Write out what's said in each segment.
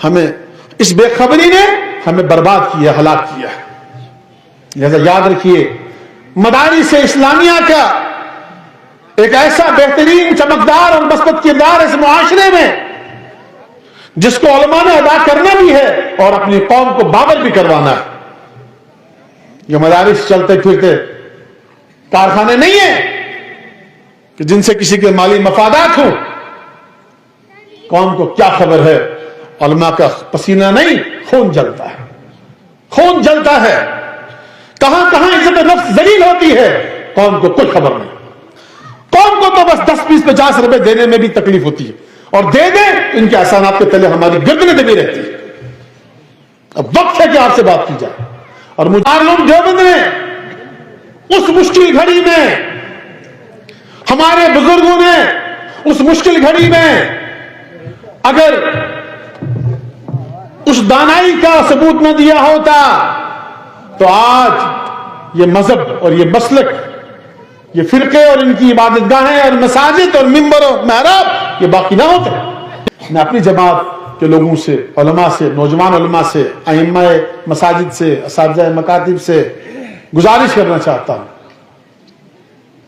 ہمیں اس بے خبری نے ہمیں برباد کیا، ہلاک کیا. لہذا یاد رکھیے مدارس اسلامیہ کا ایک ایسا بہترین چمکدار اور مثبت کردار اس معاشرے میں جس کو علماء نے ادا کرنا بھی ہے اور اپنی قوم کو بابر بھی کروانا ہے. یہ مدارس چلتے پھرتے کارخانے نہیں ہیں کہ جن سے کسی کے مالی مفادات ہوں. قوم کو کیا خبر ہے؟ علماء کا پسینہ نہیں، خون جلتا ہے، خون جلتا ہے. کہاں کہاں عزت نفس ذلیل ہوتی ہے، قوم کو کوئی خبر نہیں. قوم کو تو بس 10-20-50 روپے دینے میں بھی تکلیف ہوتی ہے، اور دے دیں ان کے احسانات کے تلے ہماری گردنیں دبی رہتی ہے. اب وقت ہے کہ آپ سے بات کی جائے. اور مجاہدین دیوبند نے اس مشکل گھڑی میں، ہمارے بزرگوں نے اس مشکل گھڑی میں اگر اس دانائی کا ثبوت نہ دیا ہوتا تو آج یہ مذہب اور یہ مسلک، یہ فرقے اور ان کی عبادت گاہیں اور مساجد اور ممبر اور محراب یہ باقی نہ ہوتے. میں اپنی جماعت کے لوگوں سے، علماء سے، نوجوان علماء سے، ائمہ مساجد سے، اساتذہ مکاتب سے گزارش کرنا چاہتا ہوں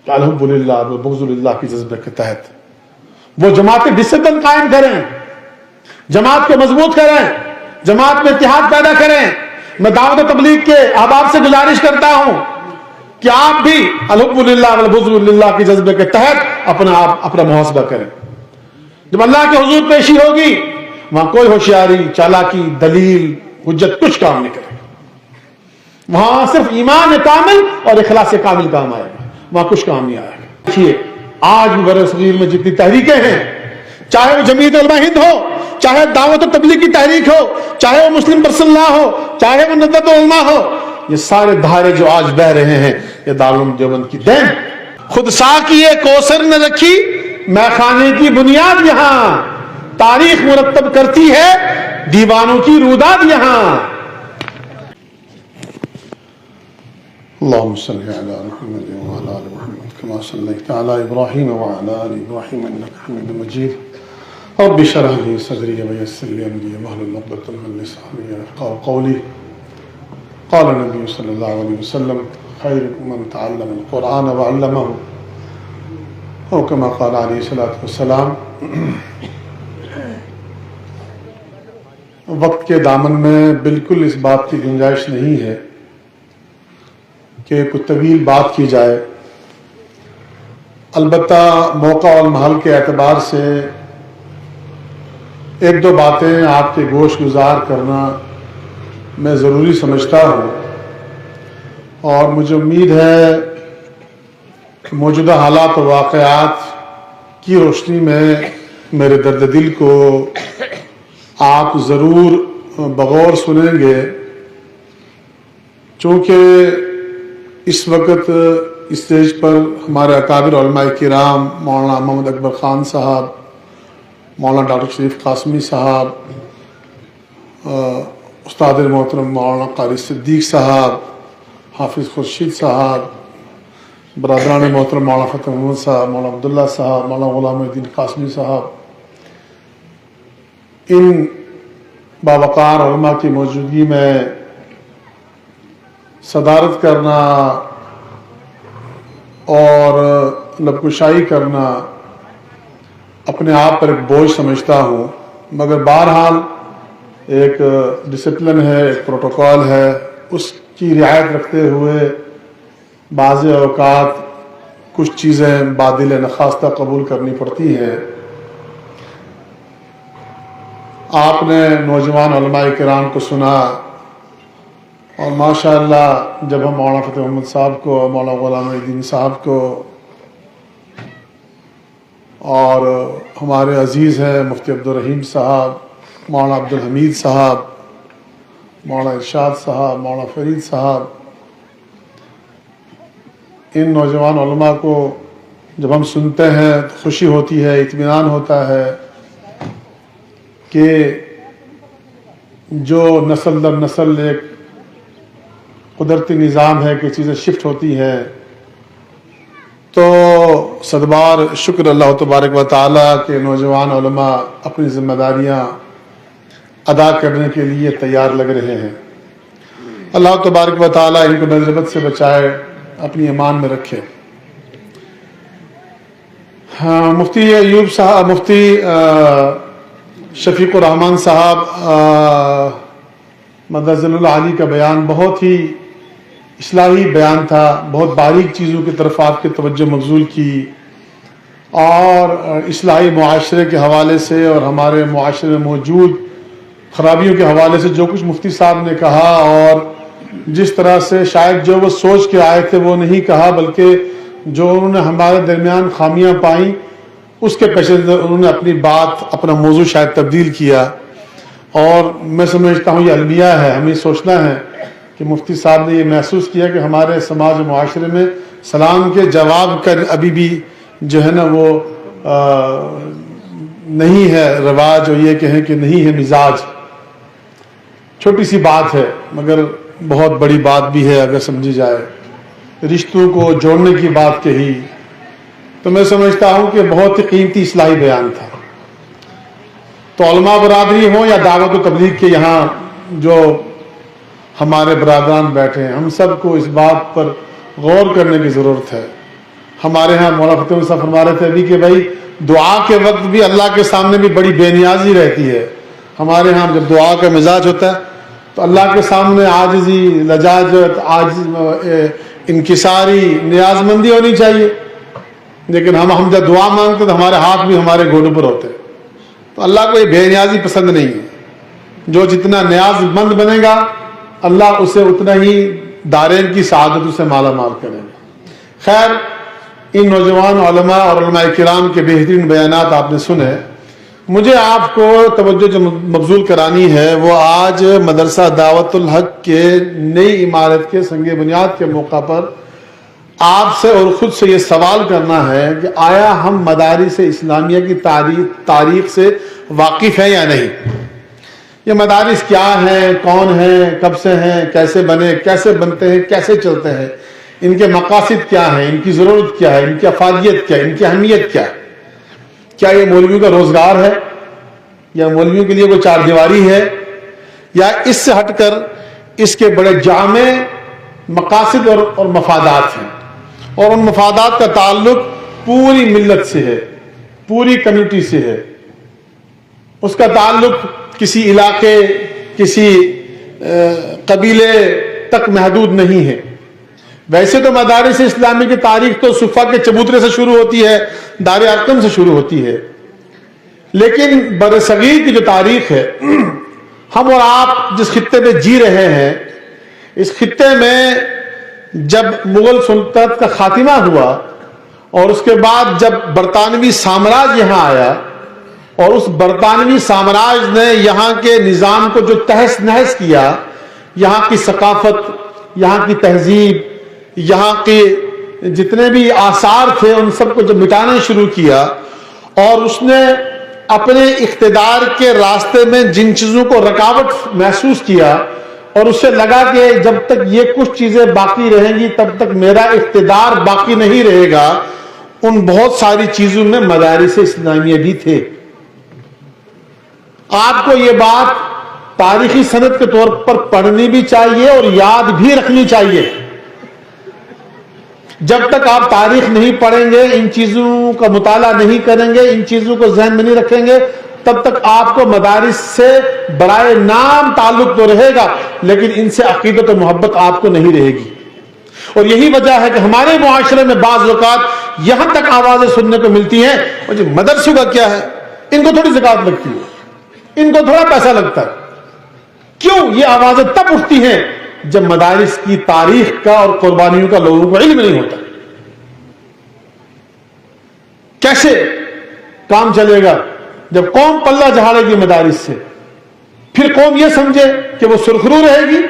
کہ الحمدللہ بغض اللہ کی جذبے کے تحت وہ جماعت ڈسپلن قائم کریں، جماعت کو مضبوط کریں، جماعت میں اتحاد پیدا کریں. میں دعوت و تبلیغ کے احباب سے گزارش کرتا ہوں کہ آپ بھی الحمدللہ والبغض للہ کے جذبے کے تحت اپنا محاسبہ کریں. جب اللہ کے حضور پیشی ہوگی وہاں کوئی ہوشیاری، چالاکی، دلیل، حجت کچھ کام نہیں کرے گا. وہاں صرف ایمان کامل اور اخلاص کامل کام آئے گا، وہاں کچھ کام نہیں آئے گا. دیکھیے آج بھی بر صغیر میں جتنی تحریکیں ہیں، چاہے وہ جمعیت علماء ہند ہو، چاہے دعوت و تبلیغ کی تحریک ہو، چاہے وہ مسلم پرسنل لا ہو، چاہے وہ ندوۃ العلماء ہو، یہ سارے دھارے جو آج بہ رہے ہیں یہ دارالعلوم دیوبند کی دین. خود ساقی کوثر نے رکھی میخانے کی بنیاد یہاں، تاریخ مرتب کرتی ہے دیوانوں کی روداد یہاں. اللهم صل على محمد وعلى آل محمد كما صليت على إبراهيم وعلى آل إبراهيم إنك حميد مجيد. رب اشرح لي صدري ويسر لي أمري واحلل عقدة من لساني يفقهوا قولي. قال النبي صلى الله عليه وسلم خيركم من تعلم القرآن وعلمه، أو كما قال عليه الصلاة والسلام. وقت کے دامن میں بالکل اس بات کی گنجائش نہیں ہے کہ کوئی طویل بات کی جائے. البتہ موقع اور محل کے اعتبار سے ایک دو باتیں آپ کے گوش گزار کرنا میں ضروری سمجھتا ہوں، اور مجھے امید ہے کہ موجودہ حالات و واقعات کی روشنی میں میرے درد دل کو آپ ضرور بغور سنیں گے. چونکہ اس وقت اسٹیج پر ہمارے اکابر علماء کرام مولانا محمد اکبر خان صاحب، مولانا ڈاکٹر شریف قاسمی صاحب، استاد محترم مولانا قاری صدیق صاحب، حافظ خورشید صاحب، برادران محترم مولانا فتح محمد صاحب، مولانا عبداللہ صاحب، مولانا غلام الدین قاسمی صاحب، ان باوقار علماء کی موجودگی میں صدارت کرنا اور لبکشائی کرنا اپنے آپ پر ایک بوجھ سمجھتا ہوں، مگر بہرحال ایک ڈسپلن ہے، ایک پروٹوکول ہے، اس کی رعایت رکھتے ہوئے بعض اوقات کچھ چیزیں بادل نخواستہ قبول کرنی پڑتی ہیں. آپ نے نوجوان علماء کرام کو سنا، اور ماشاءاللہ جب ہم مولانا فتح محمد صاحب کو، مولانا غلام الدین صاحب کو، اور ہمارے عزیز ہیں مفتی عبدالرحیم صاحب، مولانا عبدالحمید صاحب، مولانا ارشاد صاحب، مولانا فرید صاحب، ان نوجوان علماء کو جب ہم سنتے ہیں تو خوشی ہوتی ہے، اطمینان ہوتا ہے کہ جو نسل در نسل ایک قدرتی نظام ہے کہ چیزیں شفٹ ہوتی ہیں، تو صدبار شکر اللہ تبارک و تعالیٰ کہ نوجوان علماء اپنی ذمہ داریاں ادا کرنے کے لیے تیار لگ رہے ہیں۔ اللہ تبارک و تعالیٰ ان کو نظر بد سے بچائے، اپنی امان میں رکھے۔ مفتی ایوب صاحب، مفتی شفیق الرحمان صاحب مدظ العالی کا بیان بہت ہی اصلاحی بیان تھا، بہت باریک چیزوں کی طرف آپ کی توجہ مبذول کی، اور اصلاحی معاشرے کے حوالے سے اور ہمارے معاشرے میں موجود خرابیوں کے حوالے سے جو کچھ مفتی صاحب نے کہا، اور جس طرح سے شاید جو وہ سوچ کے آئے تھے وہ نہیں کہا، بلکہ جو انہوں نے ہمارے درمیان خامیاں پائیں اس کے پیش نظر انہوں نے اپنی بات، اپنا موضوع شاید تبدیل کیا، اور میں سمجھتا ہوں یہ المیہ ہے۔ ہمیں سوچنا ہے کہ مفتی صاحب نے یہ محسوس کیا کہ ہمارے سماج و معاشرے میں سلام کے جواب کا ابھی بھی جو ہے نا وہ نہیں ہے رواج، اور یہ کہیں کہ نہیں ہے مزاج۔ چھوٹی سی بات ہے مگر بہت بڑی بات بھی ہے اگر سمجھی جائے، رشتوں کو جوڑنے کی بات کہی، تو میں سمجھتا ہوں کہ بہت ہی قیمتی اصلاحی بیان تھا۔ تو علماء برادری ہوں یا دعوت و تبلیغ کے یہاں جو ہمارے برادران بیٹھے ہیں، ہم سب کو اس بات پر غور کرنے کی ضرورت ہے۔ ہمارے ہاں مولانا فتح صاحب فرما رہے تھے ابھی کہ بھائی دعا کے وقت بھی اللہ کے سامنے بھی بڑی بے نیازی رہتی ہے۔ ہمارے ہاں جب دعا کا مزاج ہوتا ہے تو اللہ کے سامنے عاجزی، لجاجت، انکساری، نیاز مندی ہونی چاہیے، لیکن ہم جب دعا مانگتے تو ہمارے ہاتھ بھی ہمارے گھوڑوں پر ہوتے ہیں۔ تو اللہ کو یہ بے نیازی پسند نہیں ہے۔ جو جتنا نیاز مند بنے گا اللہ اسے اتنا ہی دارین کی سعادت اسے مالا مال کرے گا۔ خیر، ان نوجوان علماء اور علماء کرام کے بہترین بیانات آپ نے سنے۔ مجھے آپ کو توجہ جو مبذول کرانی ہے وہ آج مدرسہ دعوت الحق کے نئی عمارت کے سنگ بنیاد کے موقع پر آپ سے اور خود سے یہ سوال کرنا ہے کہ آیا ہم مدارس اسلامیہ کی تاریخ سے واقف ہیں یا نہیں؟ یہ مدارس کیا ہیں، کون ہیں، کب سے ہیں، کیسے بنے، کیسے بنتے ہیں، کیسے چلتے ہیں، ان کے مقاصد کیا ہیں، ان کی ضرورت کیا ہے، ان کی افادیت کیا ہے، ان کی اہمیت کیا ہے؟ کیا یہ مولویوں کا روزگار ہے، یا مولویوں کے لیے کوئی چار دیواری ہے، یا اس سے ہٹ کر اس کے بڑے جامع مقاصد اور مفادات ہیں، اور ان مفادات کا تعلق پوری ملت سے ہے، پوری کمیونٹی سے ہے، اس کا تعلق کسی علاقے، کسی قبیلے تک محدود نہیں ہے۔ ویسے تو مدارس اسلامی کی تاریخ تو صفا کے چبوترے سے شروع ہوتی ہے، دار ارقم سے شروع ہوتی ہے، لیکن برصغیر کی جو تاریخ ہے، ہم اور آپ جس خطے میں جی رہے ہیں، اس خطے میں جب مغل سلطنت کا خاتمہ ہوا اور اس کے بعد جب برطانوی سامراج یہاں آیا، اور اس برطانوی سامراج نے یہاں کے نظام کو جو تہس نہس کیا، یہاں کی ثقافت، یہاں کی تہذیب، یہاں کے جتنے بھی آثار تھے ان سب کو جب مٹانا شروع کیا، اور اس نے اپنے اقتدار کے راستے میں جن چیزوں کو رکاوٹ محسوس کیا، اور اس سے لگا کہ جب تک یہ کچھ چیزیں باقی رہیں گی تب تک میرا اقتدار باقی نہیں رہے گا، ان بہت ساری چیزوں میں مدارس اسلامیہ بھی تھے۔ آپ کو یہ بات تاریخی سند کے طور پر پڑھنی بھی چاہیے اور یاد بھی رکھنی چاہیے۔ جب تک آپ تاریخ نہیں پڑھیں گے، ان چیزوں کا مطالعہ نہیں کریں گے، ان چیزوں کو ذہن میں نہیں رکھیں گے، تب تک آپ کو مدارس سے برائے نام تعلق تو رہے گا، لیکن ان سے عقیدت و محبت آپ کو نہیں رہے گی۔ اور یہی وجہ ہے کہ ہمارے معاشرے میں بعض اوقات یہاں تک آوازیں سننے کو ملتی ہیں، اور جی مدرسوں کا کیا ہے، ان کو تھوڑی زکوٰۃ لگتی ہے، ان کو تھوڑا پیسہ لگتا ہے۔ کیوں یہ آوازیں تب اٹھتی ہیں جب مدارس کی تاریخ کا اور قربانیوں کا لوگوں کو علم نہیں ہوتا۔ کیسے کام چلے گا جب قوم پلہ جھاڑے گی مدارس سے؟ پھر قوم یہ سمجھے کہ وہ سرخرو رہے گی،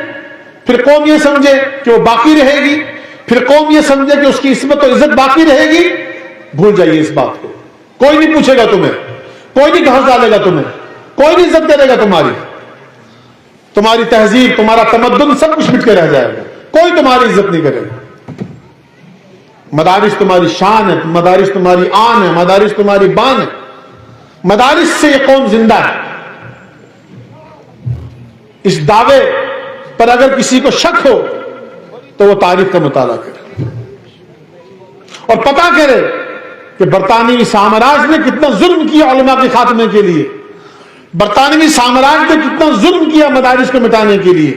پھر قوم یہ سمجھے کہ وہ باقی رہے گی، پھر قوم یہ سمجھے کہ اس کی عصمت و عزت باقی رہے گی۔ بھول جائیے اس بات کو، کوئی نہیں پوچھے گا تمہیں، کوئی نہیں گھاس ڈالے گا تمہیں، کوئی نہیں عزت کرے گا تمہاری تہذیب، تمہارا تمدن سب کچھ مٹ کے رہ جائے گا، کوئی تمہاری عزت نہیں کرے گا۔ مدارس تمہاری شان ہے، مدارس تمہاری آن ہے، مدارس تمہاری بان ہے، مدارس سے یہ قوم زندہ ہے۔ اس دعوے پر اگر کسی کو شک ہو تو وہ تاریخ کا مطالعہ کرے اور پتہ کرے کہ برطانوی سامراج نے کتنا ظلم کیا علماء کے خاتمے کے لیے، برطانوی سامراج نے کتنا ظلم کیا مدارس کو مٹانے کے لیے.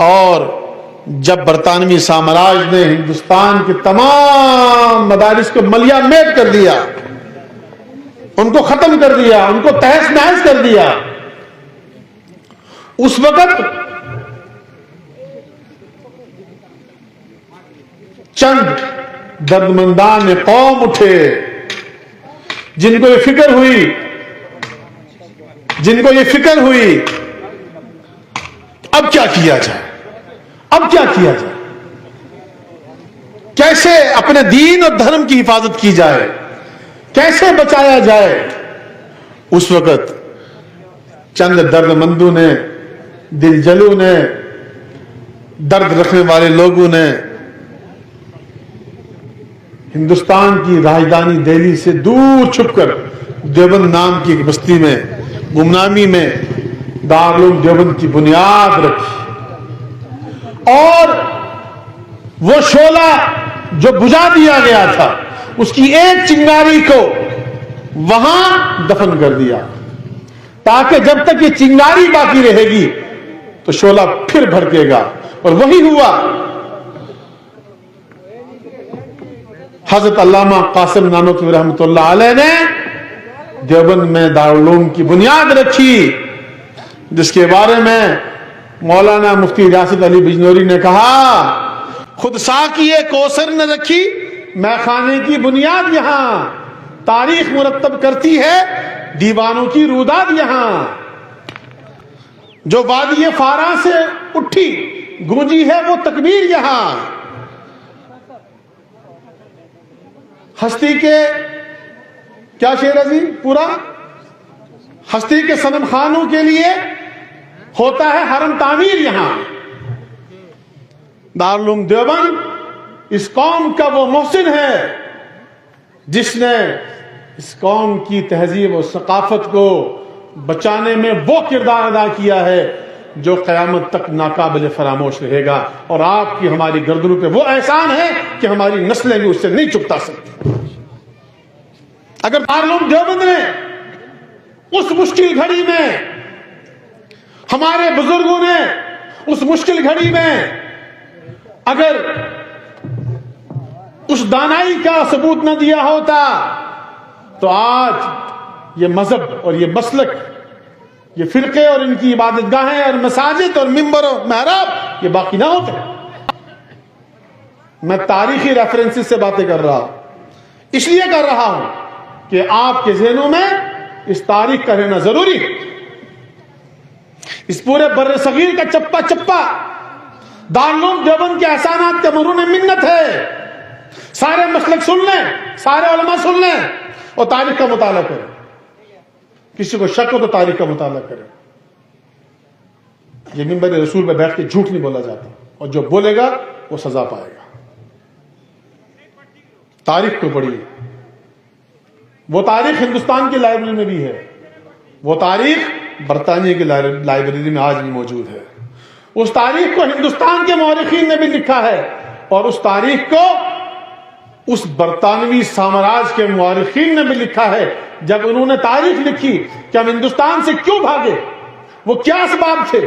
اور جب برطانوی سامراج نے ہندوستان کے تمام مدارس کو ملیا میٹ کر دیا، ان کو ختم کر دیا، ان کو تہس نہس کر دیا، اس وقت چند دردمندان قوم اٹھے جن کو یہ فکر ہوئی اب کیا کیا جائے، اب کیا کیا جائے، کیسے اپنے دین اور دھرم کی حفاظت کی جائے، کیسے بچایا جائے. اس وقت چند درد مندوں نے، دل جلوں نے، درد رکھنے والے لوگوں نے ہندوستان کی راجدھانی دہلی سے دور چھپ کر دیوبند نام کی ایک بستی میں، گمنامی میں دارالعلوم دیوبند کی بنیاد رکھی، اور وہ شعلہ جو بجھا دیا گیا تھا اس کی ایک چنگاری کو وہاں دفن کر دیا، تاکہ جب تک یہ چنگاری باقی رہے گی تو شعلہ پھر بھڑکے گا. اور وہی ہوا. حضرت علامہ قاسم نانوتوی رحمۃ اللہ علیہ نے دیوبند میں دارالعلوم کی بنیاد رکھی، جس کے بارے میں مولانا مفتی ریاست علی بجنوری نے کہا، خود ساقیے کوثر نے رکھی میں خانے کی بنیاد یہاں، تاریخ مرتب کرتی ہے دیوانوں کی روداد یہاں، جو وادی فاراں سے اٹھی گونجی ہے وہ تکبیر یہاں. ہستی کے کیا شعر عظیم پورا، ہستی کے صنم خانوں کے لیے ہوتا ہے حرم تعمیر یہاں. دارالعلوم دیوبند اس قوم کا وہ محسن ہے جس نے اس قوم کی تہذیب و ثقافت کو بچانے میں وہ کردار ادا کیا ہے جو قیامت تک ناقابل فراموش رہے گا. اور آپ کی ہماری گردنوں پہ وہ احسان ہے کہ ہماری نسلیں بھی اس سے نہیں چکتا سکتی. اگر دارالعلوم دیوبند نے اس مشکل گھڑی میں، ہمارے بزرگوں نے اس مشکل گھڑی میں اگر اس دانائی کا ثبوت نہ دیا ہوتا تو آج یہ مذہب اور یہ مسلک، یہ فرقے اور ان کی عبادت گاہیں اور مساجد اور ممبر و محراب یہ باقی نہ ہوتے. میں تاریخی ریفرنسز سے باتیں کر رہا ہوں، اس لیے کر رہا ہوں کہ آپ کے ذہنوں میں اس تاریخ کا رہنا ضروری ہے. اس پورے بر صغیر کا چپا چپا دارالعلوم دیوبند کے احسانات کا مرہون منت ہے. سارے مسلک سن لیں، سارے علماء سن لیں اور تاریخ کا مطالعہ کریں. کسی کو شک ہو تو تاریخ کا مطالعہ کریں. یہ منبر رسول پہ بیٹھ کے جھوٹ نہیں بولا جاتا، اور جو بولے گا وہ سزا پائے گا. تاریخ کو پڑھیے. وہ تاریخ ہندوستان کی لائبریری میں بھی ہے، وہ تاریخ برطانیہ کی لائبریری میں آج بھی موجود ہے. اس تاریخ کو ہندوستان کے مورخین نے بھی لکھا ہے، اور اس تاریخ کو اس برطانوی سامراج کے مورخین نے بھی لکھا ہے. جب انہوں نے تاریخ لکھی کہ ہم ہندوستان سے کیوں بھاگے، وہ کیا اسباب تھے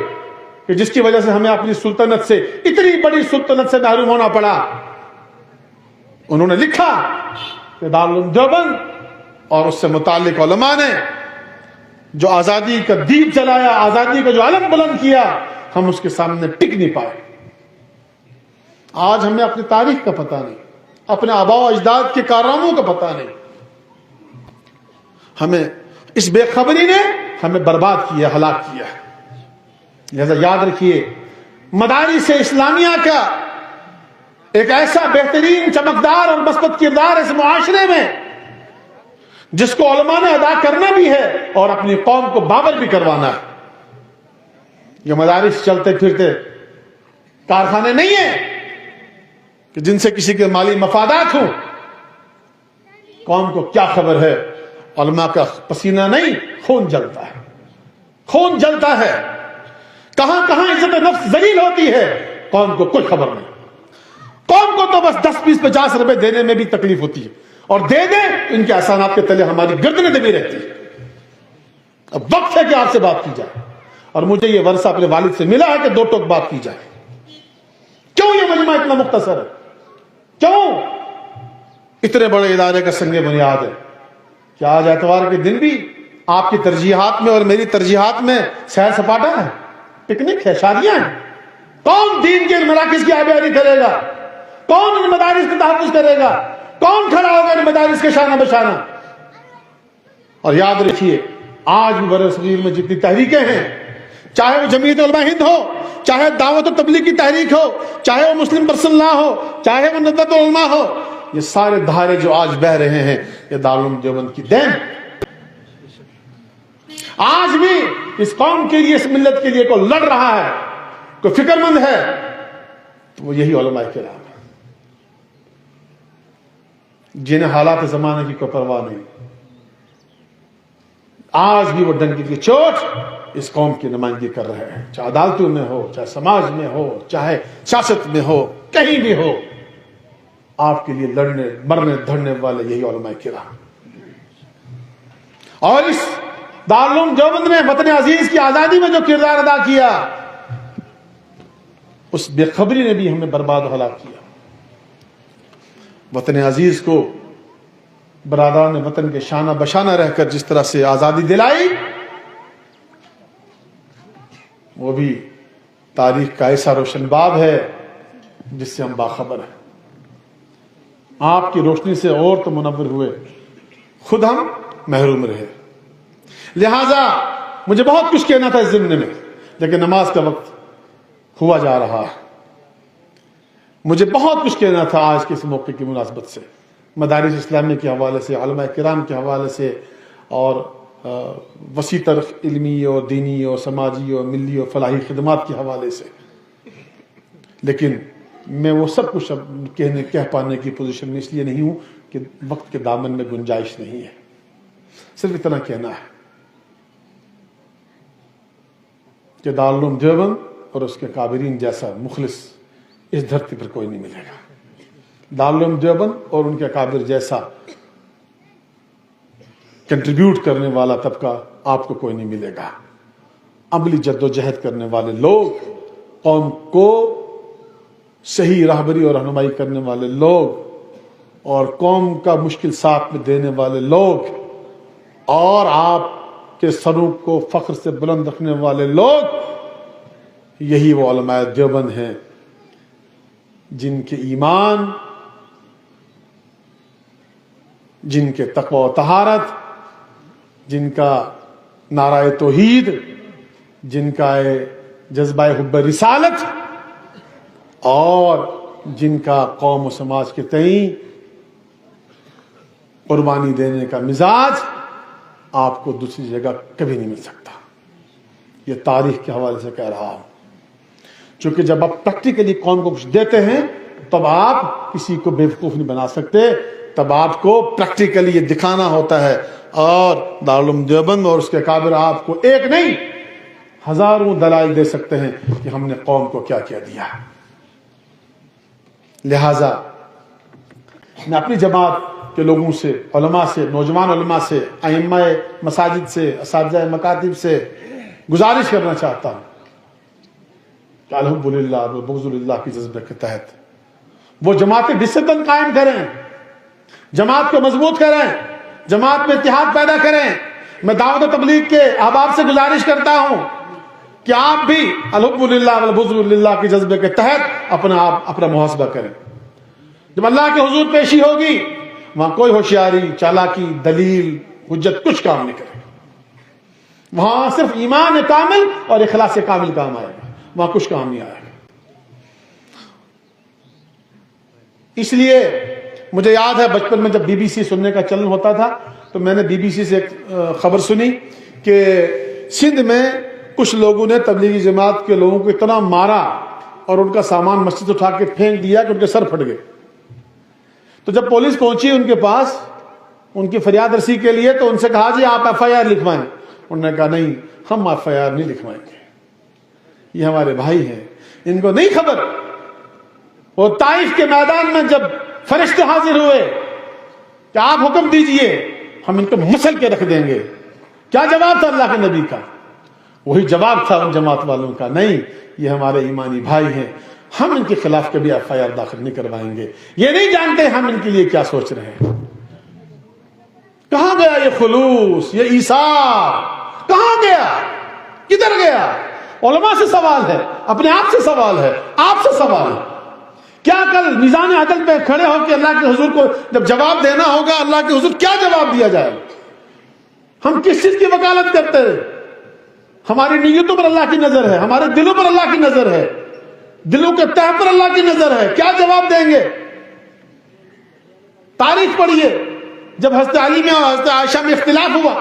کہ جس کی وجہ سے ہمیں اپنی سلطنت سے، اتنی بڑی سلطنت سے محروم ہونا پڑا، انہوں نے لکھا کہ دارالعلوم دیوبند اور اس سے متعلق علماء نے جو آزادی کا دیپ جلایا، آزادی کا جو علم بلند کیا، ہم اس کے سامنے ٹک نہیں پائے. آج ہمیں اپنی تاریخ کا پتہ نہیں، اپنے آباء و اجداد کے کارناموں کا پتہ نہیں. ہمیں اس بے خبری نے ہمیں برباد کیا، ہلاک کیا. لہذا یاد رکھیے، مدارس اسلامیہ کا ایک ایسا بہترین چمکدار اور مثبت کردار اس معاشرے میں جس کو علماء نے ادا کرنا بھی ہے اور اپنی قوم کو بابر بھی کروانا ہے. یہ مدارس چلتے پھرتے کارخانے نہیں ہیں کہ جن سے کسی کے مالی مفادات ہوں. قوم کو کیا خبر ہے؟ علماء کا پسینہ نہیں، خون جلتا ہے، خون جلتا ہے. کہاں کہاں عزت نفس ذلیل ہوتی ہے، قوم کو کوئی خبر نہیں. قوم کو تو بس 10 20 50 روپے دینے میں بھی تکلیف ہوتی ہے، اور دے دیں ان کے احسانات کے تلے ہماری گردنیں دبی رہتی ہیں. اب وقت ہے کہ آپ سے بات کی جائے، اور مجھے یہ ورثہ اپنے والد سے ملا ہے کہ 2 ٹوک بات کی جائے. کیوں یہ مجمع اتنا مختصر ہے؟ کیوں اتنے بڑے ادارے کا سنگ بنیاد ہے؟ کیا آج اتوار کے دن بھی آپ کی ترجیحات میں اور میری ترجیحات میں سیر سپاٹا ہے، پکنک ہے، شادیاں ہیں؟ کون دین کے ان مراکز کی آبیاری کرے گا؟ کون ان مدارس کا تحفظ کرے گا؟ کون کھڑا ہوگا ان مدارس کے شانہ بشانہ؟ اور یاد رکھیے، آج بھی برِ صغیر میں جتنی تحریکیں ہیں، چاہے وہ جمعیت علماء ہند ہو، چاہے دعوت و تبلیغ کی تحریک ہو، چاہے وہ مسلم پرسنل لا ہو، چاہے وہ ندوۃ العلماء ہو، یہ سارے دھارے جو آج بہ رہے ہیں یہ دارالعلوم دیوبند کی دین. آج بھی اس قوم کے لیے، اس ملت کے لیے کوئی لڑ رہا ہے، کوئی فکر مند ہے، تو وہ یہی علماء کرام ہیں جنہیں حالات زمانے کی کوئی پرواہ نہیں. آج بھی وہ ڈنکی کی چوٹ اس قوم کی نمائندگی کر رہے ہیں، چاہے عدالتوں میں ہو، چاہے سماج میں ہو، چاہے سیاست میں ہو، کہیں بھی ہو. آپ کے لیے لڑنے مرنے دھڑنے والے یہی علماء کرام. اور اس دارالعلوم دیوبند نے وطن عزیز کی آزادی میں جو کردار ادا کیا، اس بے خبری نے بھی ہمیں برباد و ہلاک کیا. وطن عزیز کو برادران وطن کے شانہ بشانہ رہ کر جس طرح سے آزادی دلائی، وہ بھی تاریخ کا ایسا روشن باب ہے جس سے ہم باخبر ہیں. آپ کی روشنی سے اور تو منور ہوئے، خود ہم محروم رہے. لہذا مجھے بہت کچھ کہنا تھا اس ضمن میں، لیکن نماز کا وقت ہوا جا رہا ہے. مجھے بہت کچھ کہنا تھا آج کے اس موقع کی مناسبت سے، مدارس اسلامی کے حوالے سے، علماء کرام کے حوالے سے، اور وسیع تر علمی اور دینی اور سماجی اور ملی اور فلاحی خدمات کے حوالے سے. لیکن میں وہ سب کچھ اب کہہ پانے کی پوزیشن میں اس لیے نہیں ہوں کہ وقت کے دامن میں گنجائش نہیں ہے. صرف اتنا کہنا ہے کہ دارالعلوم دیوبند اور اس کے کابرین جیسا مخلص اس دھرتی پر کوئی نہیں ملے گا. دارالعلوم دیوبند اور ان کے کابر جیسا کنٹریبیوٹ کرنے والا طبقہ آپ کو کوئی نہیں ملے گا. عملی جد و جہد کرنے والے لوگ، قوم کو صحیح راہبری اور رہنمائی کرنے والے لوگ، اور قوم کا مشکل ساتھ میں دینے والے لوگ، اور آپ کے سروں کو فخر سے بلند رکھنے والے لوگ، یہی وہ علماء دیوبند ہیں جن کے ایمان، جن کے تقوی و طہارت، جن کا نعرہ توحید، جن کا جذبہ حب رسالت، اور جن کا قوم و سماج کے تئیں قربانی دینے کا مزاج آپ کو دوسری جگہ کبھی نہیں مل سکتا. یہ تاریخ کے حوالے سے کہہ رہا ہوں، چونکہ جب آپ پریکٹیکلی قوم کو کچھ دیتے ہیں تب آپ کسی کو بیوقوف نہیں بنا سکتے، تب آپ کو پریکٹیکلی یہ دکھانا ہوتا ہے. اور دارالعلوم دیوبند اور اس کے کابر آپ کو ایک نہیں ہزاروں دلائل دے سکتے ہیں کہ ہم نے قوم کو کیا کیا دیا. لہذا میں اپنی جماعت کے لوگوں سے، علماء سے، نوجوان علماء سے، ائمہ مساجد سے، اساتذہ مکاتب سے گزارش کرنا چاہتا ہوں کہ الحمدللہ والبغض للہ کی جذبے کے تحت وہ جماعت ڈسپلن قائم کریں، جماعت کو مضبوط کریں، جماعت میں اتحاد پیدا کریں. میں دعوت و تبلیغ کے احباب سے گزارش کرتا ہوں کہ آپ بھی الحمدللہ والبغض للہ کے جذبے کے تحت اپنا محاسبہ کریں. جب اللہ کے حضور پیشی ہوگی وہاں کوئی ہوشیاری، چالاکی، دلیل، حجت کچھ کام نہیں کرے گا. وہاں صرف ایمان کامل اور اخلاص کامل کام آئے گا، وہاں کچھ کام نہیں آئے گا. اس لیے مجھے یاد ہے بچپن میں جب بی بی سی سننے کا چلن ہوتا تھا تو میں نے بی بی سی سے ایک خبر سنی کہ سندھ میں کچھ لوگوں نے تبلیغی جماعت کے لوگوں کو اتنا مارا اور ان کا سامان مسجد اٹھا کے پھینک دیا کہ ان کے سر پھٹ گئے. تو جب پولیس پہنچی ان کے پاس ان کی فریاد رسی کے لیے تو ان سے کہا جی آپ ایف آئی آر لکھوائیں. انہوں نے کہا نہیں، ہم ایف آئی آر نہیں لکھوائیں گے. یہ ہمارے بھائی ہیں. ان کو نہیں خبر وہ طائف کے میدان میں جب فرشتے حاضر ہوئے کہ آپ حکم دیجئے ہم ان کو مسل کے رکھ دیں گے, کیا جواب تھا اللہ کے نبی کا؟ وہی جواب تھا ان جماعت والوں کا, نہیں یہ ہمارے ایمانی بھائی ہیں, ہم ان کے خلاف کبھی ایف آئی آر داخل نہیں کروائیں گے. یہ نہیں جانتے ہم ان کے لیے کیا سوچ رہے ہیں. کہاں گیا یہ خلوص, یہ ایثار کہاں گیا, کدھر گیا؟ علماء سے سوال ہے, اپنے آپ سے سوال ہے, آپ سے سوال ہے. کیا کل میزان عدل پہ کھڑے ہو کے اللہ کے حضور کو جب جواب دینا ہوگا, اللہ کے حضور کیا جواب دیا جائے؟ ہم کس چیز کی وکالت کرتے ہیں؟ ہماری نیتوں پر اللہ کی نظر ہے, ہمارے دلوں پر اللہ کی نظر ہے, دلوں کے تہ پر اللہ کی نظر ہے. کیا جواب دیں گے؟ تاریخ پڑھیے, جب حضرت علی میں اور حضرت عائشہ میں اختلاف ہوا,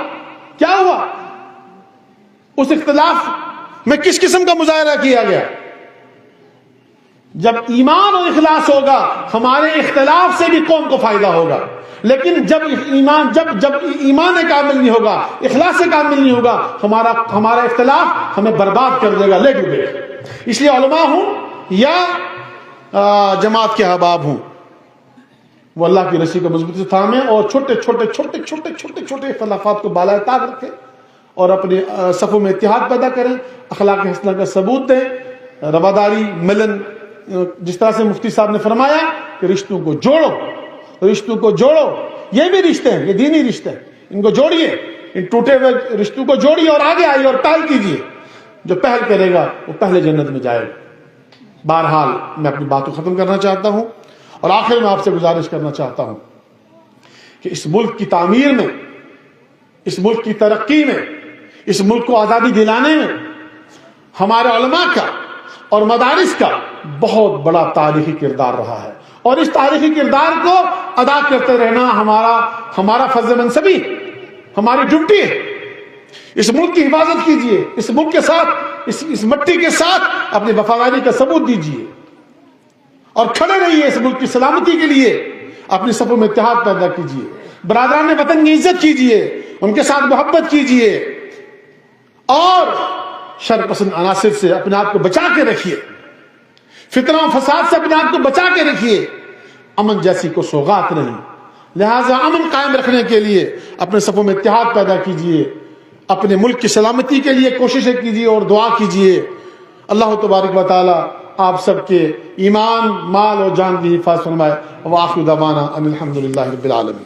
کیا ہوا؟ اس اختلاف میں کس قسم کا مظاہرہ کیا گیا؟ جب ایمان اور اخلاص ہوگا ہمارے اختلاف سے بھی قوم کو فائدہ ہوگا, لیکن جب ایمان کامل نہیں ہوگا, اخلاص کامل نہیں ہوگا, ہمارا اختلاف ہمیں برباد کر دے گا, لے ڈوبے. اس لیے علماء ہوں یا جماعت کے احباب ہوں, وہ اللہ کی رسی کو مضبوطی سے تھامیں اور چھوٹے چھوٹے اختلافات کو بالائے طاق رکھیں اور اپنے صفوں میں اتحاد پیدا کریں, اخلاق حسنہ کا ثبوت دیں, رواداری, ملن, جس طرح سے مفتی صاحب نے فرمایا کہ رشتوں کو جوڑو, یہ بھی رشتے ہیں, یہ دینی رشتے ہیں, ان کو جوڑیے, ان ٹوٹے ہوئے رشتوں کو جوڑیے اور آگے آئیے اور پہل کیجیے. جو پہل کرے گا وہ پہلے جنت میں جائے گا. بہرحال میں اپنی بات کو ختم کرنا چاہتا ہوں اور آخر میں آپ سے گزارش کرنا چاہتا ہوں کہ اس ملک کی تعمیر میں, اس ملک کی ترقی میں, اس ملک کو آزادی دلانے میں ہمارے علماء کا اور مدارس کا بہت بڑا تاریخی کردار رہا ہے, اور اس تاریخی کردار کو ادا کرتے رہنا ہمارا فرض منصبی, ہماری ڈیوٹی ہے. اس ملک کی حفاظت کیجیے, اس ملک کے ساتھ, اس مٹی کے ساتھ اپنی وفاداری کا ثبوت دیجیے اور کھڑے رہیے اس ملک کی سلامتی کے لیے. اپنی صفوں میں اتحاد پیدا کیجیے, برادران وطن کی عزت کیجیے, ان کے ساتھ محبت کیجیے اور شر پسند عناصر سے اپنے آپ کو بچا کے رکھیے, فتنہ و فساد سے اپنے آپ کو بچا کے رکھیے. امن جیسی کو سوغات نہیں, لہذا امن قائم رکھنے کے لیے اپنے صفوں میں اتحاد پیدا کیجیے, اپنے ملک کی سلامتی کے لیے کوششیں کیجیے اور دعا کیجیے. اللہ تبارک و تعالی آپ سب کے ایمان, مال اور جان کی حفاظت فرمائے. وآخر دعوانا ان الحمد للہ رب العالمین.